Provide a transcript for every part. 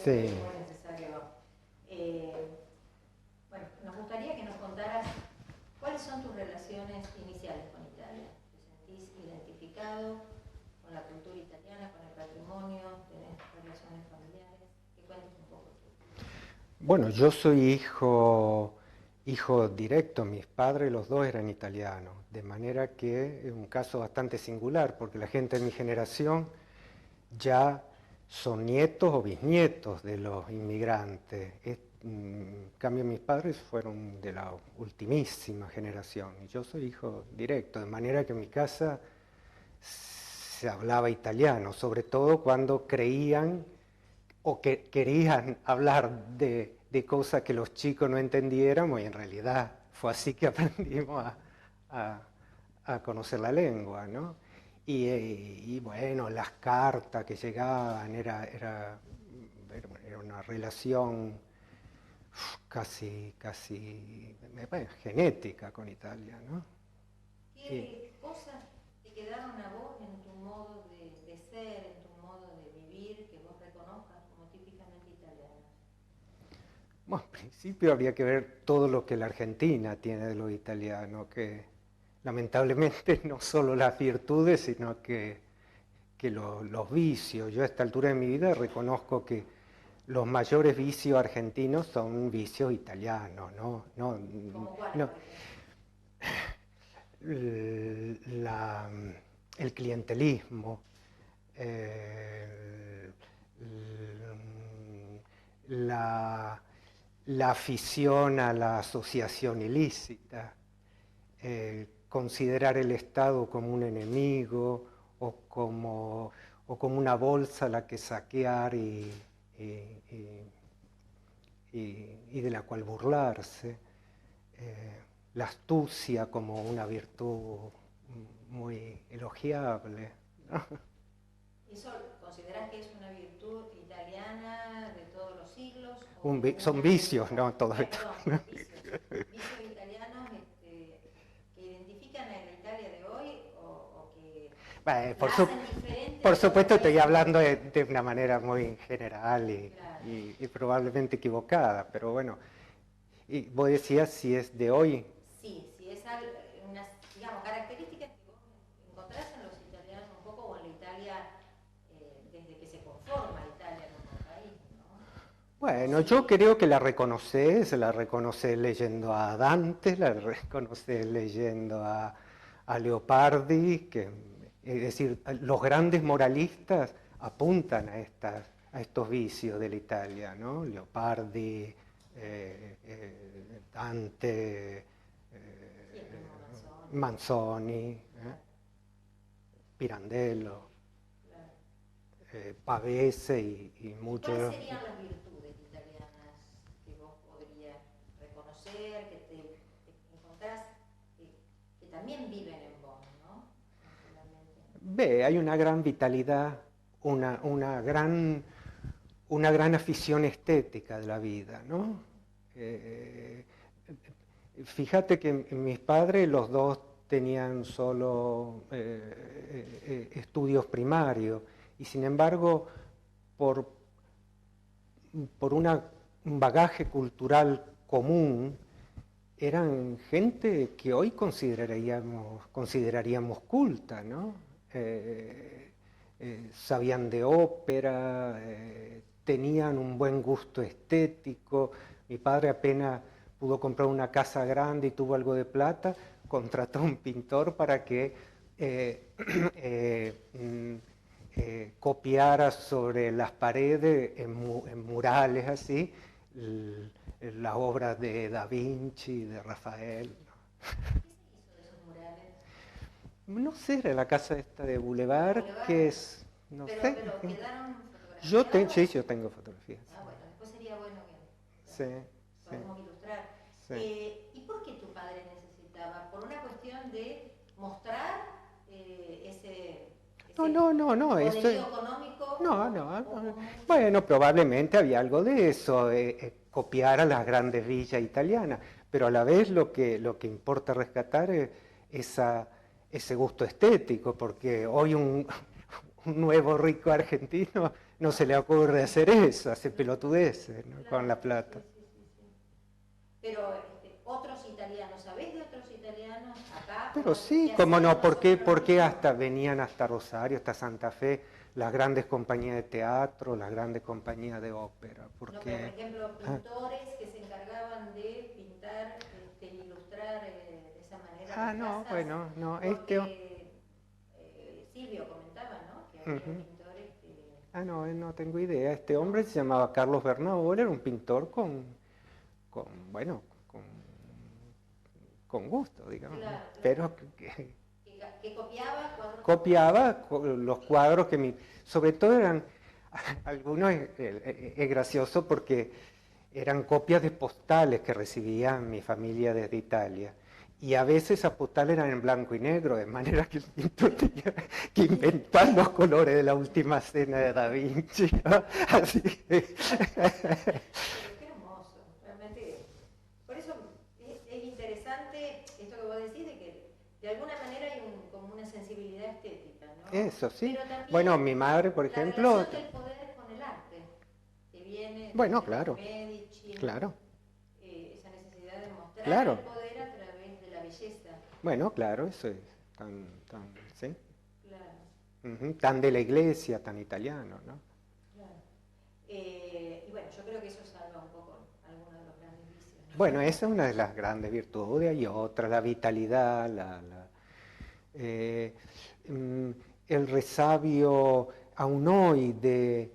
Sí. Es muy necesario. Bueno, nos gustaría que nos contaras cuáles son tus relaciones iniciales con Italia. ¿Te sentís identificado con la cultura italiana, con el patrimonio? ¿Tenés relaciones familiares? Que cuentes un poco tú. Bueno, yo soy hijo directo, mis padres los dos eran italianos, de manera que es un caso bastante singular, porque la gente de mi generación ya son nietos o bisnietos de los inmigrantes. En cambio, mis padres fueron de la ultimísima generación y yo soy hijo directo, de manera que en mi casa se hablaba italiano, sobre todo cuando creían o que querían hablar de cosas que los chicos no entendiéramos y en realidad fue así que aprendimos a, a conocer la lengua, ¿no? Y bueno, las cartas que llegaban, era una relación casi bueno, genética con Italia, ¿no? ¿Qué cosas te quedaron a vos en tu modo de ser, en tu modo de vivir, que vos reconozcas como típicamente italianas? Bueno, en principio habría que ver todo lo que la Argentina tiene de lo italiano, que lamentablemente no solo las virtudes, sino que los vicios. Yo a esta altura de mi vida reconozco que los mayores vicios argentinos son vicios italianos, ¿no? ¿Como cuál, No, por ejemplo? la- el clientelismo, eh, la, la afición a la asociación ilícita, considerar el Estado como un enemigo o como una bolsa a la que saquear y- y de la cual burlarse, la astucia como una virtud muy elogiable, ¿no? ¿Eso considerás que es una virtud italiana de todos los siglos? Son vicios, ¿no? Todo esto. Perdón, vicios italianos que identifican a la Italia de hoy o que Por, la hacen diferente por a otros supuesto estoy países. hablando de una manera muy general Claro. y probablemente equivocada, pero bueno, y vos decías si es de hoy. Sí, es unas, digamos, características que vos encontrás en los italianos un poco o en la Italia desde que se conforma Italia como país, ¿no? Bueno, Sí. yo creo que la reconoces leyendo a Dante, la reconoces leyendo a Leopardi, es decir, los grandes moralistas apuntan a estos vicios de la Italia, ¿no? Leopardi, Dante, Manzoni, Pirandello, Pavese y muchos. ¿Cuáles serían las virtudes italianas que vos podrías reconocer, que te encontrás, que también viven en vos, ¿no? No solamente. Hay una gran vitalidad, una gran afición estética de la vida, ¿no? Fíjate que mis padres, los dos tenían solo estudios primarios y sin embargo, por, un bagaje cultural común, eran gente que hoy consideraríamos culta, ¿no? Sabían de ópera, tenían un buen gusto estético. Mi padre apenas pudo comprar una casa grande y tuvo algo de plata, contrató a un pintor para que copiara sobre las paredes en murales así las obras de Da Vinci, de Rafael. ¿Qué se hizo de esos murales? No sé, era la casa esta de Boulevard, que es, no pero sé. quedaron fotografiados. Sí, yo tengo fotografías. Ah, bueno, después sería bueno que Sí, podemos ilustrar. sí. ¿Y por qué tu padre necesitaba? ¿Por una cuestión de mostrar ese No, poderío económico? no. Bueno, probablemente había algo de eso, copiar a las grandes villas italianas, pero a la vez lo que importa rescatar es ese gusto estético, porque hoy un nuevo rico argentino no se le ocurre hacer eso, hace pelotudeces, ¿no? Claro, Con la plata. sí. Pero otros italianos, ¿sabés de otros italianos acá? Pero sí, ¿Qué cómo hacían no, los otros por qué niños? hasta venían hasta Rosario, hasta Santa Fe, las grandes compañías de teatro, las grandes compañías de ópera? No, pero por Porque, ejemplo, ah, pintores que se encargaban de pintar, ilustrar de esa manera las no, casas, bueno, no, porque Silvio comentaba, ¿no? Que había ujú. pintores que... No, no tengo idea. Este ¿No? hombre se llamaba Carlos Bernabé, era un pintor con bueno, con gusto, digamos, ¿no? Claro, claro. Pero Que copiaba cuadros copiaba los cuadros sobre todo eran, algunos es gracioso porque eran copias de postales que recibía mi familia desde Italia. Y a veces esas postales eran en blanco y negro, de manera que el pintor tenía que inventar los colores de la última cena de Da Vinci, ¿no? Así que... Pero qué hermoso, realmente. Por eso es interesante esto que vos decís, de que de alguna manera hay como una sensibilidad estética, ¿no? Eso sí. Pero también Bueno, mi madre, por la ejemplo, relación del poder con el arte, que viene bueno, desde los claro, Medici, claro, esa necesidad de mostrar el claro. poder a través de la belleza. Bueno, claro, eso es sí. Claro, Ujú, tan de la iglesia, tan italiano, ¿no? claro. Y bueno, yo creo que eso salva un poco algunos de los grandes vicios, ¿no? Bueno, esa es una de las grandes virtudes, y otra, la vitalidad, eh, mm, el resabio aún hoy de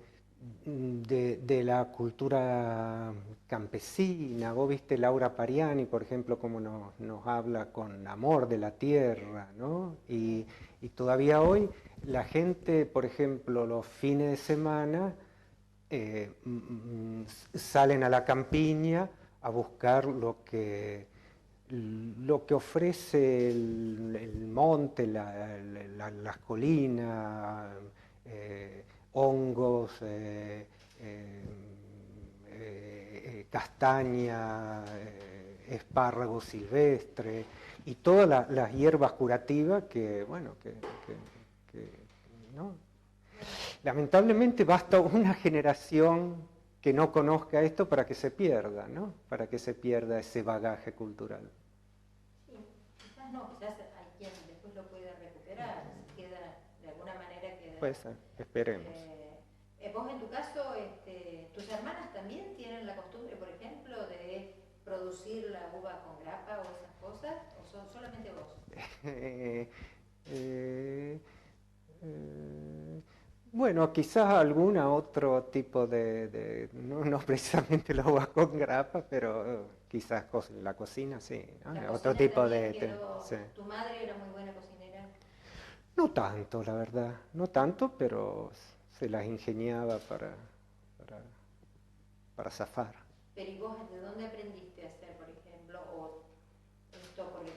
la cultura campesina. Vos viste Laura Pariani, por ejemplo, cómo nos habla con amor de la tierra, ¿no? Y todavía hoy la gente, por ejemplo, los fines de semana salen a la campiña a buscar lo que ofrece el monte, las colinas, hongos, castaña, espárrago silvestre y todas las hierbas curativas que, bueno, ¿no? Lamentablemente basta una generación que no conozca esto para que se pierda, ¿no? Para que se pierda ese bagaje cultural. Sí, quizás no, quizás hay quien después lo puede recuperar, si queda, de alguna manera queda. Pues esperemos. Vos en tu caso, tus hermanas también tienen la costumbre, por ejemplo, de producir la uva con grapa o esas cosas, o son solamente vos? Eh, eh, eh, bueno, quizás alguna otro tipo no precisamente la uva con grapa, pero quizás la cocina, sí, La ¿no? Otro cocina tipo también de quedó. sí. ¿Tu madre era muy buena cocinera? No tanto, la verdad, no tanto, pero se las ingeniaba para, para zafar. Pero ¿y vos de dónde aprendiste a hacer, por ejemplo, o esto? Porque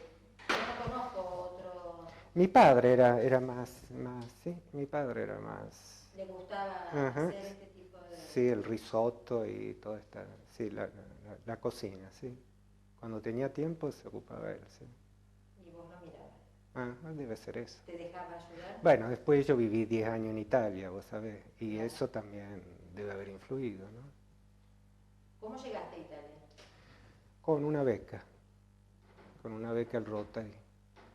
yo no conozco otro. Mi padre era más, sí, mi padre era más, Le gustaba ajá, hacer este tipo de... sí, el risotto y toda esta, sí, la cocina, sí. Cuando tenía tiempo se ocupaba él, sí. Y vos lo mirabas. Debe ser eso. ¿Te dejaba ayudar? Bueno, después yo viví 10 años en Italia, vos sabés, y Claro. eso también debe haber influido, ¿no? ¿Cómo llegaste a Italia? Con una beca, con una beca al Rotary.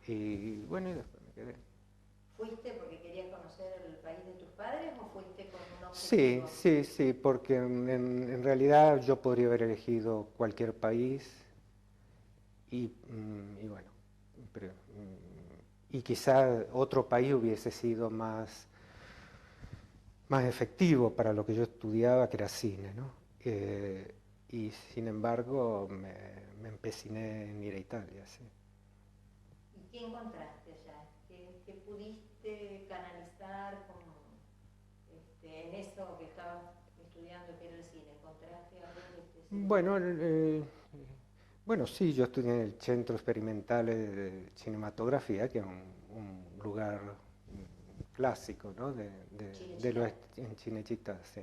Y bueno, y después me quedé. ¿Fuiste porque querías conocer el país de tus padres o fuiste con un Sí, objetivo? sí, porque en realidad yo podría haber elegido cualquier país y bueno, pero, y quizá otro país hubiese sido más efectivo para lo que yo estudiaba, que era cine, ¿no? Y sin embargo me empeciné en ir a Italia, sí. ¿Y qué encontraste allá? ¿Qué pudiste canalizar en eso que estabas estudiando, que era el cine? ¿Encontraste algo que te sirvió? Bueno, sí, yo estudié en el Centro Experimental de Cinematografía, que es un lugar clásico, ¿no? En Cinecittà, sí.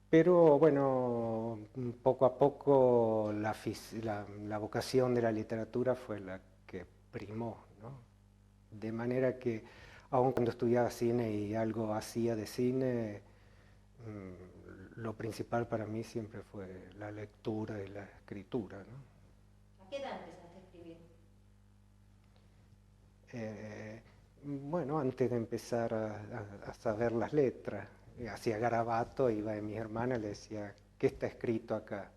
Pero bueno, poco a poco la vocación de la literatura fue la que primó, ¿no? De manera que, aun cuando estudiaba cine y algo hacía de cine, lo principal para mí siempre fue la lectura y la escritura, ¿no? ¿A qué edad empezaste a escribir? Bueno, antes de empezar a saber las letras, hacía garabato, iba de mis hermanas y le decía, ¿qué está escrito acá?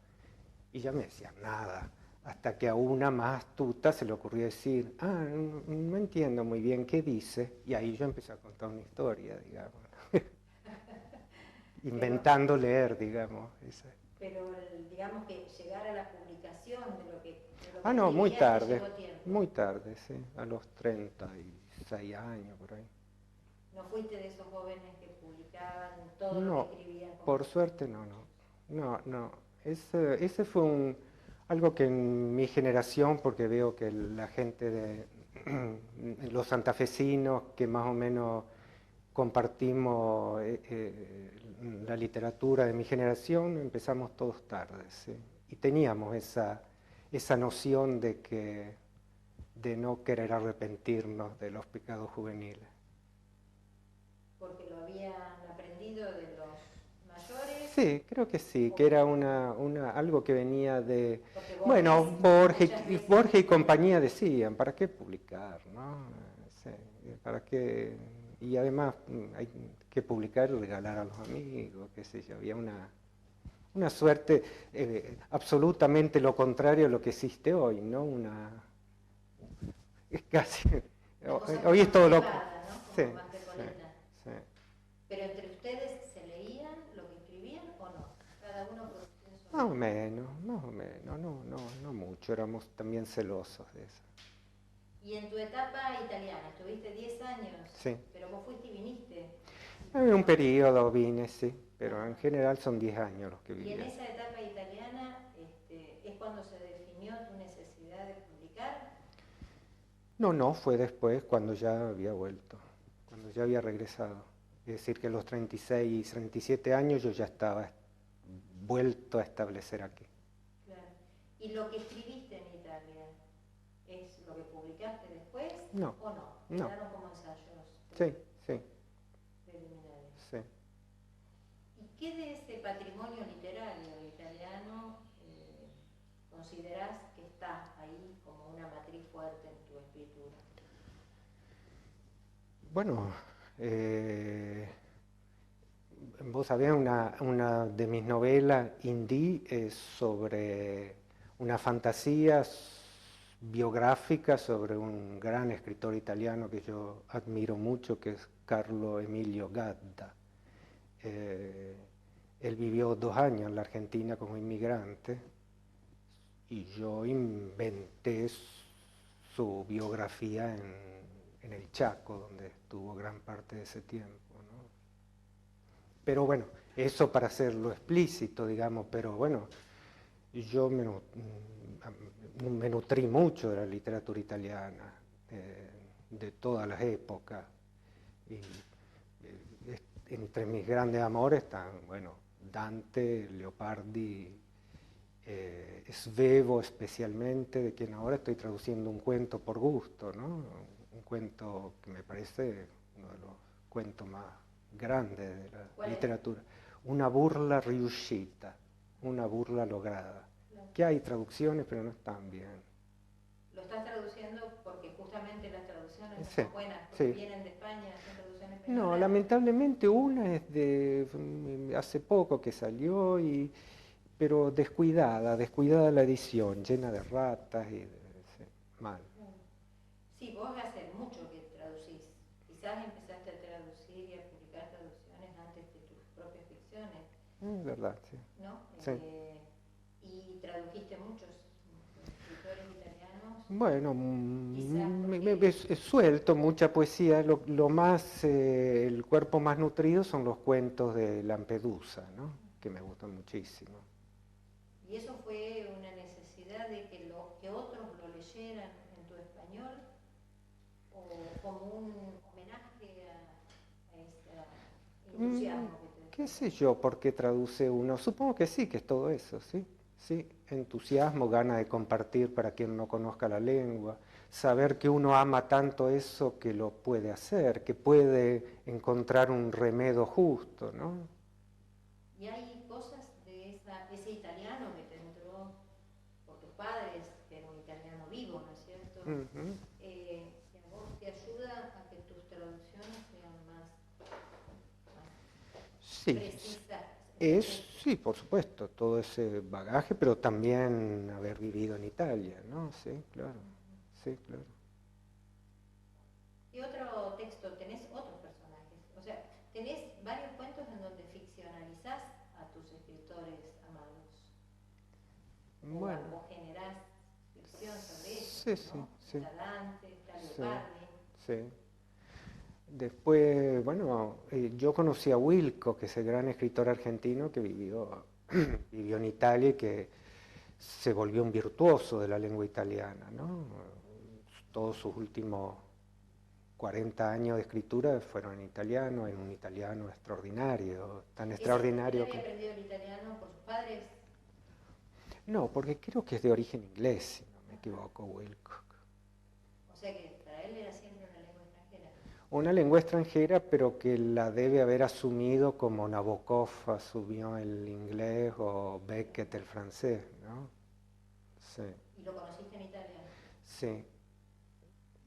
Y ya me decía, nada. Hasta que a una más astuta se le ocurrió decir, no entiendo muy bien qué dice, y ahí yo empecé a contar una historia, digamos. Inventando leer, digamos. Pero digamos que llegar a la publicación de lo que No, muy escribías te tarde, llevó tiempo. muy tarde, sí, a los 36 años, por ahí. ¿No fuiste de esos jóvenes que publicaban todo No, lo que escribían? por suerte no. Ese fue algo que en mi generación, porque veo que la gente de los santafesinos que más o menos compartimos la literatura de mi generación, empezamos todos tarde, ¿sí? Y teníamos esa noción de no querer arrepentirnos de los pecados juveniles. ¿Porque lo habían aprendido de los mayores? Sí, creo que sí, que era algo que venía de... Bueno, Borges y compañía decían, ¿para qué publicar? ¿No? Sí, ¿para qué? Y además hay que publicar y regalar a los amigos, qué sé yo, había una suerte absolutamente lo contrario a lo que existe hoy, ¿no? Es casi... Hoy es todo lo... ¿no? Sí, sí. Pero entre ustedes se leían lo que escribían o no? Cada uno producía su... Más o menos, no mucho, éramos también celosos de eso. Y en tu etapa italiana, estuviste 10 años, Sí. Pero vos fuiste y viniste. En un periodo vine, sí, pero en general son 10 años los que viví. Y en esa etapa italiana es cuando se definió tu necesidad de publicar. No, fue después cuando ya había vuelto, cuando ya había regresado. Es decir, que a los 36 y 37 años yo ya estaba vuelto a establecer aquí. Claro. ¿Y lo que escribiste en Italia es lo que publicaste después? No. ¿O no? No. ¿Quedaron como ensayos? Sí. Preliminares. Sí. ¿Y qué de ese patrimonio literario italiano considerás que está ahí como una matriz fuerte en tu escritura? Bueno, vos sabés, una de mis novelas, Indí, es sobre una fantasía biográfica sobre un gran escritor italiano que yo admiro mucho, que es Carlo Emilio Gadda. Él vivió 2 años en la Argentina como inmigrante y yo inventé su biografía en el Chaco, donde estuvo gran parte de ese tiempo, ¿no? Pero bueno, eso para hacerlo explícito, digamos, pero bueno, yo me nutrí mucho de la literatura italiana, de todas las épocas. Y entre mis grandes amores están, bueno, Dante, Leopardi, Svevo especialmente, de quien ahora estoy traduciendo un cuento por gusto, ¿no? Un cuento que me parece uno de los cuentos más grandes de la literatura. Una burla riuscita, una burla lograda. Claro. Que hay traducciones, pero no están bien. ¿Lo estás traduciendo porque justamente las traducciones no Sí, son buenas, porque sí. vienen de España, son traducciones No, peores? lamentablemente una es de hace poco que salió, pero descuidada la edición, llena de ratas y sí, mal. Sí, vos hace mucho que traducís. Quizás empezaste a traducir y a publicar traducciones antes de tus propias ficciones. Es verdad, sí. ¿No? Sí. Y tradujiste muchos escritores italianos. Bueno, suelto mucha poesía. Lo más, el cuerpo más nutrido son los cuentos de Lampedusa, ¿no? Que me gustan muchísimo. ¿Y eso fue una necesidad de que otros lo leyeran en tu español? ¿O como un homenaje a ese entusiasmo que te... ¿Qué sé yo por qué traduce uno? Supongo que sí, que es todo eso, ¿sí? Sí, entusiasmo, gana de compartir para quien no conozca la lengua, saber que uno ama tanto eso que lo puede hacer, que puede encontrar un remedio justo, ¿no? ¿Y hay cosas de ese italiano que te entró por tus padres, que era un italiano vivo, ¿no es cierto? Que a vos te ayuda a que tus traducciones sean más Sí, precisas? sí, por supuesto, todo ese bagaje, pero también haber vivido en Italia, ¿no? Sí, claro, sí, claro. ¿Y otro texto? ¿Tenés otros personajes? O sea, ¿tenés varios cuentos en donde ficcionalizás a tus escritores amados? Bueno, O generás ficción sobre ellos, sí, sí, ¿no? sí, Está Dante, está sí, Leopardi. sí. Después, bueno, yo conocí a Wilco, que es el gran escritor argentino que vivió, vivió en Italia y que se volvió un virtuoso de la lengua italiana, ¿no? Todos sus últimos 40 años de escritura fueron en un italiano extraordinario, tan ¿Él extraordinario había que... aprendido el italiano por sus padres? No, porque creo que es de origen inglés, si no me equivoco, Wilco. O sea que para él era siempre una lengua extranjera. Una lengua extranjera, pero que la debe haber asumido como Nabokov asumió el inglés o Beckett el francés, ¿no? Sí, ¿Y lo conociste en Italia? sí.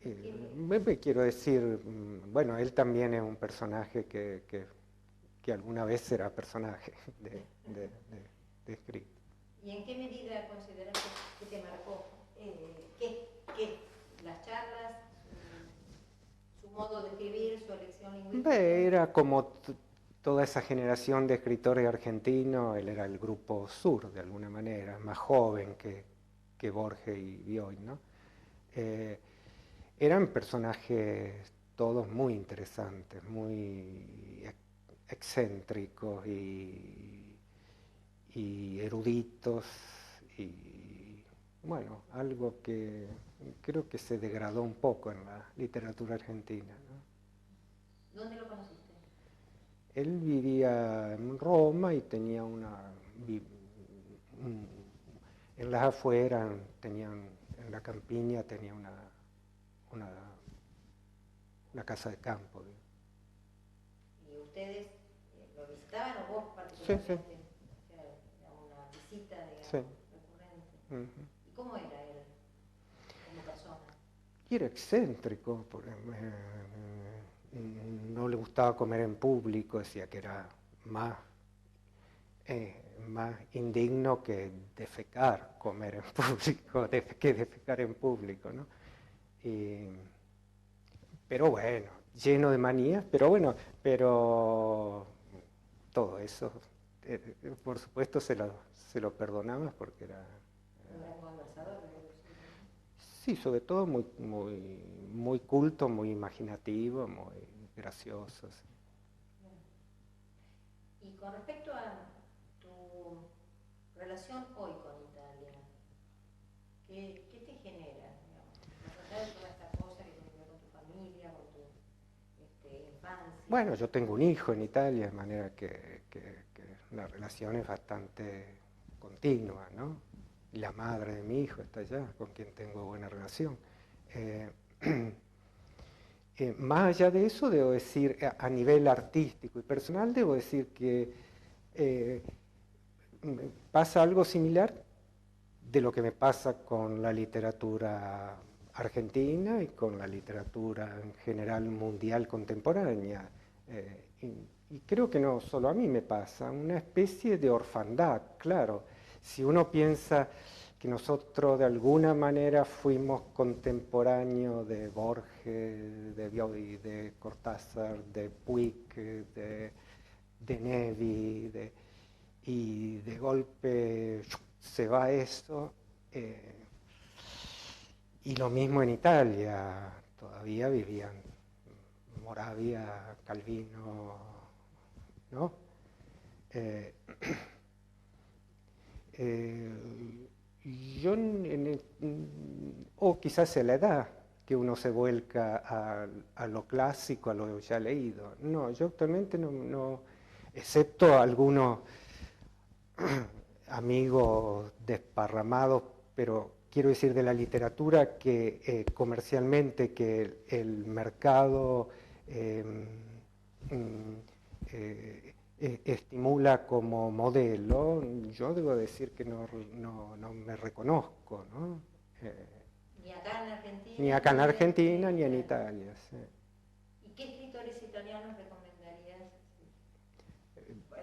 ¿Qué? Me quiero decir, bueno, él también es un personaje que alguna vez será personaje de escrito. ¿Y en qué medida consideras que te marcó? ¿Qué? ¿Las charlas? ¿Su modo de escribir? ¿Su elección lingüística? Era como toda esa generación de escritores argentinos, él era el grupo sur, de alguna manera, más joven que Borges y Bioy, ¿no? Eran personajes todos muy interesantes, muy excéntricos y eruditos y bueno, algo que creo que se degradó un poco en la literatura argentina, ¿no? ¿Dónde lo conociste? Él vivía en Roma y tenía en las afueras, en la campiña tenía una, una casa de campo. ¿Y ustedes lo visitaban o vos Sí, particularmente? sí. O sea, era una visita, digamos, Sí. recurrente. ¿Y cómo era él como persona? Y era excéntrico, no le gustaba comer en público, decía que era más indigno que defecar, comer en público, que defecar en público, ¿no? Pero bueno, lleno de manías, pero todo eso, por supuesto se lo perdonaba porque era... ¿Un gran conversador? Sí, sobre todo muy culto, muy imaginativo, muy gracioso. Sí. Y con respecto a tu relación hoy con Italia, ¿qué te genera? Digamos? Más allá de toda esta cosa que tiene que ver con tu familia, con tu infancia. Bueno, yo tengo un hijo en Italia, de manera que la relación es bastante continua, ¿no? Y la madre de mi hijo está allá, con quien tengo buena relación. Más allá de eso, debo decir, a nivel artístico y personal, debo decir que pasa algo similar de lo que me pasa con la literatura argentina y con la literatura en general mundial contemporánea. Y creo que no solo a mí me pasa, una especie de orfandad, claro. Si uno piensa que nosotros de alguna manera fuimos contemporáneos de Borges, de Bioy, de Cortázar, de Puig, de Nevi, y de golpe se va eso, y lo mismo en Italia, todavía vivían Moravia, Calvino, ¿no? Yo, o quizás es la edad que uno se vuelca a lo clásico, a lo ya leído. No, yo actualmente no excepto algunos amigos desparramados, pero quiero decir de la literatura que comercialmente que el mercado estimula como modelo, yo debo decir que no me reconozco, ¿no? Ni acá en Argentina. Ni acá en Argentina ni en Italia. Sí. ¿Y qué escritores italianos recomendarías,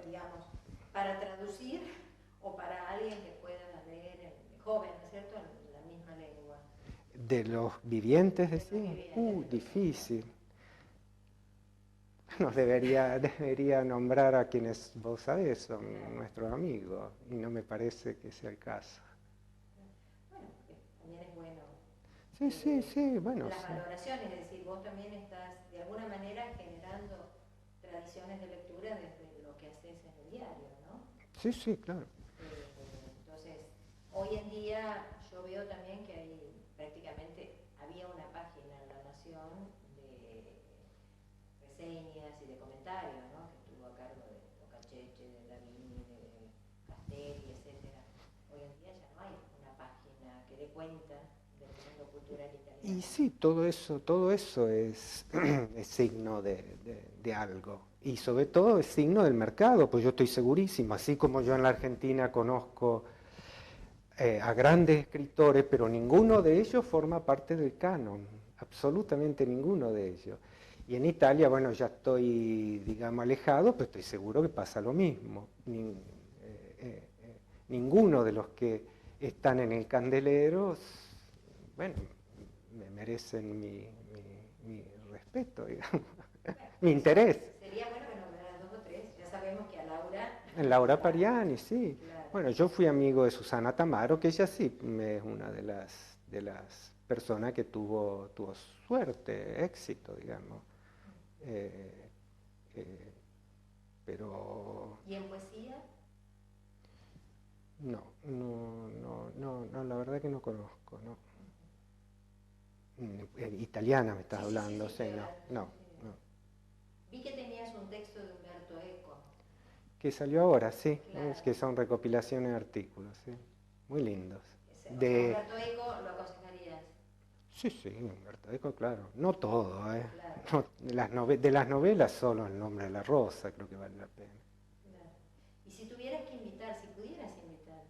digamos, para traducir o para alguien que pueda leer, joven, ¿no es cierto?, en la misma lengua? De los vivientes, decís, difícil. Nos debería nombrar a quienes vos sabés, son nuestros amigos, y no me parece que sea el caso. Bueno, también es bueno. Sí, bueno. Las valoraciones, es decir, vos también estás de alguna manera generando tradiciones de lectura desde lo que haces en el diario, ¿no? Sí, claro. Entonces, hoy en día yo veo también que prácticamente había una página en La Nación de reseñas y de comentarios, ¿no?, que estuvo a cargo de Locacheche, de Lavini, de Castelli, etc. Hoy en día ya no hay una página que dé cuenta del mundo cultural italiano. Y sí, todo eso es, es signo de algo. Y sobre todo es signo del mercado, pues yo estoy segurísimo, así como yo en la Argentina conozco a grandes escritores, pero ninguno de ellos forma parte del canon, absolutamente ninguno de ellos. Y en Italia, bueno, ya estoy, digamos, alejado, pero estoy seguro que pasa lo mismo. Ninguno de los que están en el candelero, bueno, me merecen mi respeto, digamos, mi interés. Sería bueno que nombraran 2 o 3, ya sabemos que a Laura... Laura Pariani, sí. Claro. Bueno, yo fui amigo de Susana Tamaro, que ella sí es una de las personas que tuvo suerte, éxito, digamos. Pero... ¿Y en poesía? No, la verdad que no conozco, no. Italiana me estás hablando, sí, no. Vi que tenías un texto de Umberto Eco. Que salió ahora, sí, Claro. que son recopilaciones de artículos, sí, muy lindos. Umberto Eco lo aconsejarías. Sí, Umberto Eco, claro. No todo, Claro. No, de las novelas solo El nombre de la rosa creo que vale la pena. Claro. Y si tuvieras que invitar, si pudieras invitar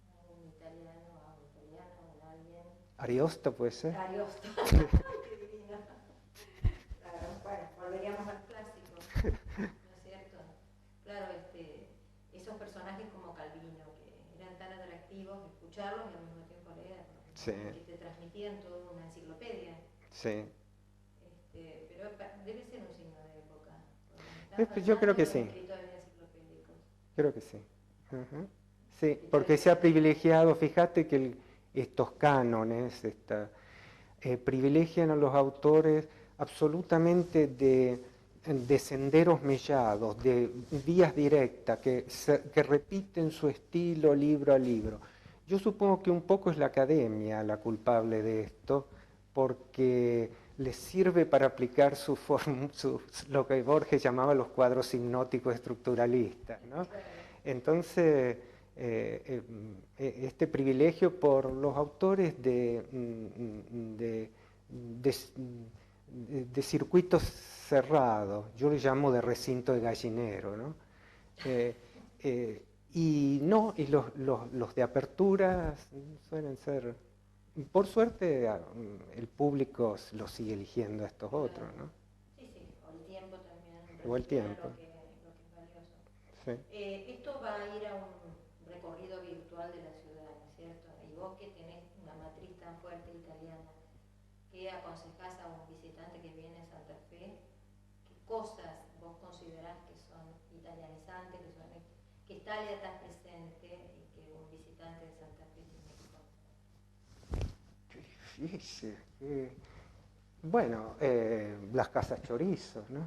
a un italiano, a alguien... Ariosto puede ser. Ariosto. Qué divino. Claro, bueno, volveríamos al clásico, ¿no es cierto? Claro, esos personajes como Calvino, que eran tan atractivos, escucharlos y al mismo tiempo leerlos, Sí. que te transmitían toda una enciclopedia. Sí. Pero debe ser un signo de época. Yo creo que sí. Escritores enciclopédicos. Creo que sí. Uh-huh. Sí, porque se ha privilegiado, fíjate que estos cánones privilegian a los autores absolutamente de senderos mellados, de vías directas, que repiten su estilo libro a libro. Yo supongo que un poco es la academia la culpable de esto, porque les sirve para aplicar lo que Borges llamaba los cuadros hipnóticos estructuralistas, ¿no? Entonces, este privilegio por los autores de circuitos cerrados, yo le llamo de recinto de gallinero, ¿no? Y los de apertura suelen ser, por suerte el público lo sigue eligiendo a estos otros, ¿no? Sí, o el tiempo también. O el tiempo. Lo que es valioso. Sí. Esto va a ir a un recorrido virtual de la ciudad, ¿no es cierto? Y vos que tenés una matriz tan fuerte italiana, ¿qué aconsejás a un visitante que viene a Santa Fe? ¿Qué cosas vos considerás que son italianizantes, que Italia está presente y que un visitante de Santa Fe tiene que conocer? Qué difícil. Bueno, las casas chorizos, ¿no?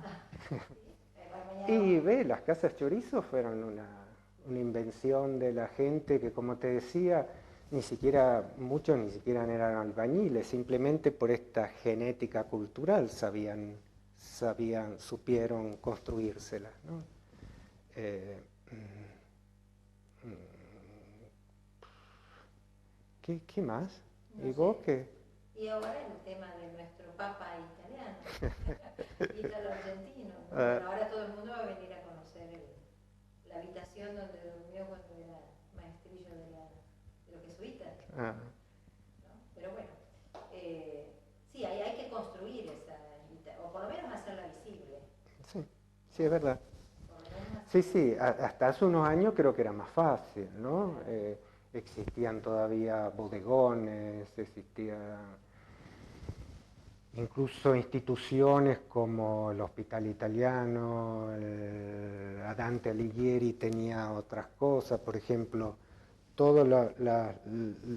Y las casas chorizos fueron una invención de la gente que, como te decía, muchos ni siquiera eran albañiles, simplemente por esta genética cultural supieron construírselas, ¿no? ¿Qué más? No ¿Y vos sé. qué? Y ahora el tema de nuestro papa italiano, ítalo-argentino. Bueno, ahora todo el mundo va a venir a conocer habitación donde durmió cuando era maestrillo de los jesuitas. Ah. ¿No? Pero bueno, sí, hay que construir esa, o por lo menos hacerla visible. Sí, sí, es verdad. Por lo menos Sí, sí, hasta hace unos años creo que era más fácil, ¿no? Existían todavía bodegones, existían incluso instituciones como el Hospital Italiano, a Dante Alighieri tenía otras cosas, por ejemplo, todos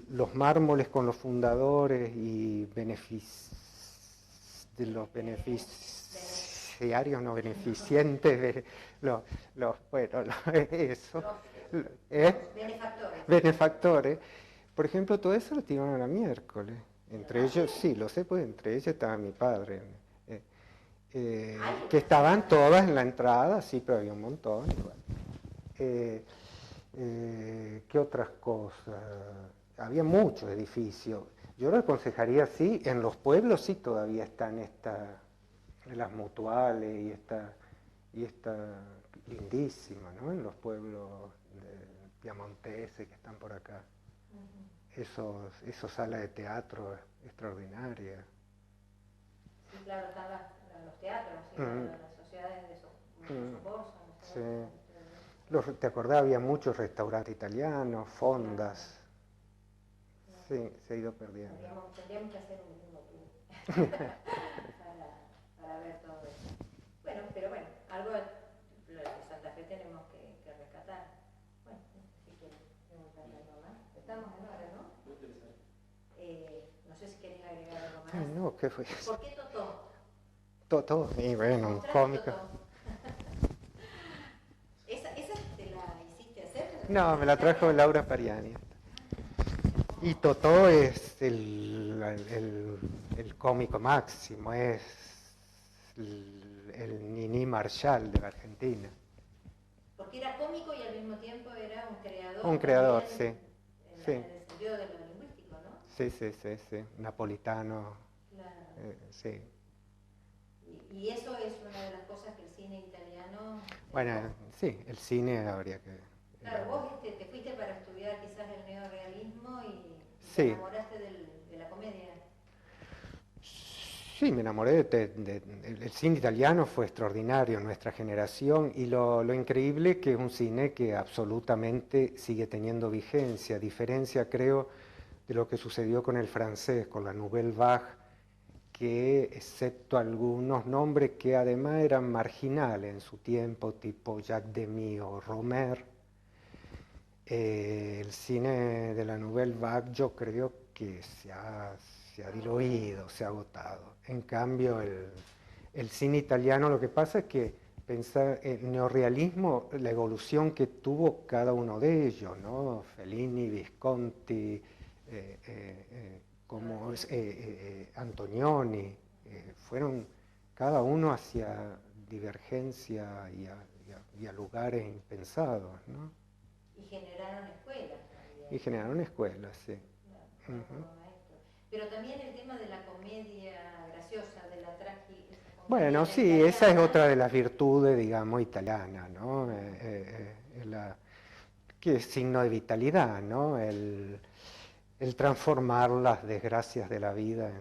los mármoles con los fundadores y de los beneficiarios, no beneficientes, bueno, eso, benefactores. benefactores, por ejemplo, todo eso lo tiraron a la miércoles. Entre ellos, sí, lo sé, pues entre ellos estaba mi padre, que estaban todas en la entrada, sí, pero había un montón. Igual. ¿Qué otras cosas? Había muchos edificios. Yo lo aconsejaría, sí, en los pueblos sí todavía están las mutuales y esta lindísima, ¿no? En los pueblos piamonteses que están por acá. Esos salas de teatro extraordinarias. Sí, claro, están los teatros, ¿sí? Las sociedades de socorro. Sí. ¿Te acordás? Había muchos restaurantes italianos, fondas. Sí, se ha ido perdiendo. Tendríamos que hacer un tour para ver todo eso. Bueno, pero bueno, algo de Santa Fe tenemos que rescatar. Bueno, si quieres preguntarle algo más. Estamos en hora, ¿no? No sé si querés agregar algo más. No, ¿qué fue eso? ¿Por qué Totó? Totó, y bueno, un cómico. ¿Esa te la hiciste hacer? No, me la trajo Laura Pariani. Y Totó es el cómico máximo, es el Nini Marshall de la Argentina. Porque era cómico y al mismo tiempo era un creador. Un creador, sí. sí. En el sentido de lo lingüístico, ¿no? Sí, napolitano. Claro. Sí. Y eso es una de las cosas que el cine italiano... Bueno, sí, el cine habría que... Claro, vos te fuiste para estudiar quizás el neorrealismo y sí. te enamoraste de la comedia. Sí, me enamoré el cine italiano fue extraordinario en nuestra generación y lo increíble que es un cine que absolutamente sigue teniendo vigencia, a diferencia creo de lo que sucedió con el francés, con la Nouvelle Vague, que excepto algunos nombres que además eran marginales en su tiempo, tipo Jacques Demy o Romer, el cine de la Nouvelle Vague yo creo que se ha diluido, se ha agotado. En cambio, el cine italiano, lo que pasa es que pensar el neorrealismo, la evolución que tuvo cada uno de ellos, ¿no? Fellini, Visconti, Antonioni, fueron cada uno hacia divergencia y a lugares impensados, ¿no? Y generaron escuelas también. Y generaron escuelas, sí. Claro, pero también el tema de la comedia graciosa, de la tragicomedia. Bueno, sí, italiana. Esa es otra de las virtudes, digamos, italianas, ¿no? Que es signo de vitalidad, ¿no? El transformar las desgracias de la vida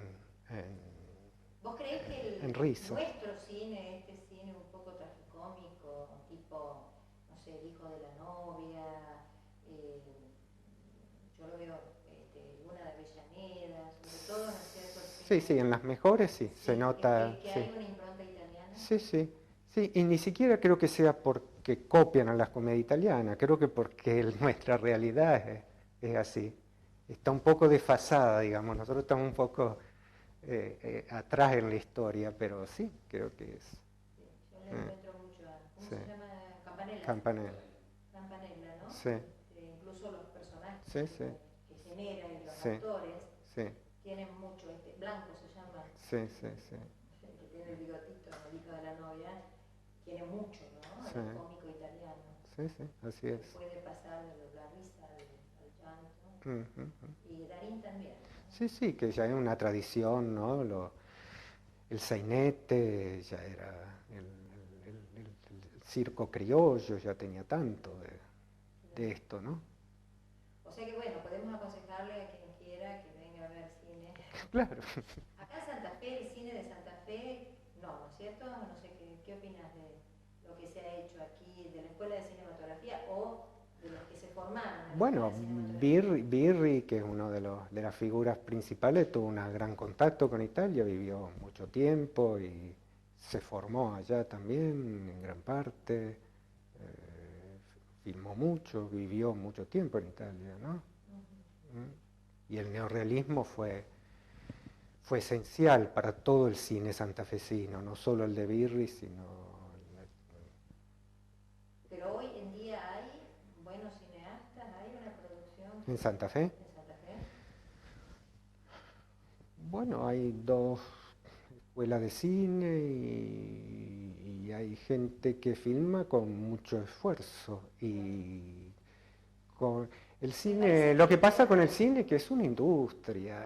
¿Vos creés que risa. Nuestro cine, este cine un poco tragicómico, tipo, no sé, El hijo de la novia, yo lo veo, Luna de Avellaneda, sobre todo, ¿no es cierto? Sí, en las mejores sí, se nota. Que hay una impronta italiana. Sí, y ni siquiera creo que sea porque copian a las comedias italianas, creo que porque nuestra realidad es así. Está un poco desfasada, digamos, nosotros estamos un poco atrás en la historia, pero sí, creo que es. Sí, yo le encuentro mucho a... ¿Cómo se llama? Campanella. Campanella, ¿no? Sí. Incluso los personajes que genera y los actores tienen mucho, Blanco se llama. Sí. Que tiene el bigotito, el hijo de la novia, tiene mucho, ¿no? El cómico italiano. Sí, así es. Puede pasar de la risa al llanto. Y Darín también. Sí, que ya hay una tradición, ¿no? El sainete ya era el circo criollo, ya tenía tanto de esto, ¿no? O sea que bueno, podemos aconsejarle a quien quiera que venga a ver cine. Claro. Acá en Santa Fe, el cine de Santa Fe, ¿no es cierto? No sé, ¿qué opinas de lo que se ha hecho aquí, de la Escuela de Cinematografía o de los que se formaron en la Bueno, Escuela de Cinematografía? Birri, que es uno de las figuras principales, tuvo un gran contacto con Italia, vivió mucho tiempo y se formó allá también en gran parte, filmó mucho, vivió mucho tiempo en Italia, ¿no? ¿Mm? Y el neorrealismo fue esencial para todo el cine santafesino, no solo el de Birri, sino... Pero hoy en día hay buenos cineastas, hay una producción ¿En Santa Fe? en Santa Fe. Bueno, hay dos escuelas de cine y hay gente que filma con mucho esfuerzo. Y con el cine, lo que pasa con el cine es que es una industria.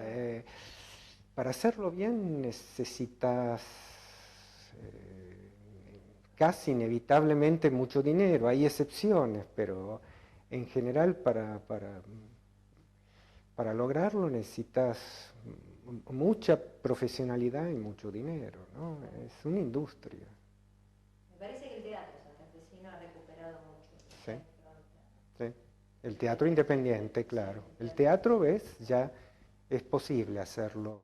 Para hacerlo bien necesitas casi inevitablemente mucho dinero. Hay excepciones, pero en general para lograrlo necesitas mucha profesionalidad y mucho dinero, ¿no? Es una industria. Me parece que el teatro santafesino ha recuperado mucho Sí, esa impronta. sí. El teatro independiente, claro. El teatro, ves, ya es posible hacerlo.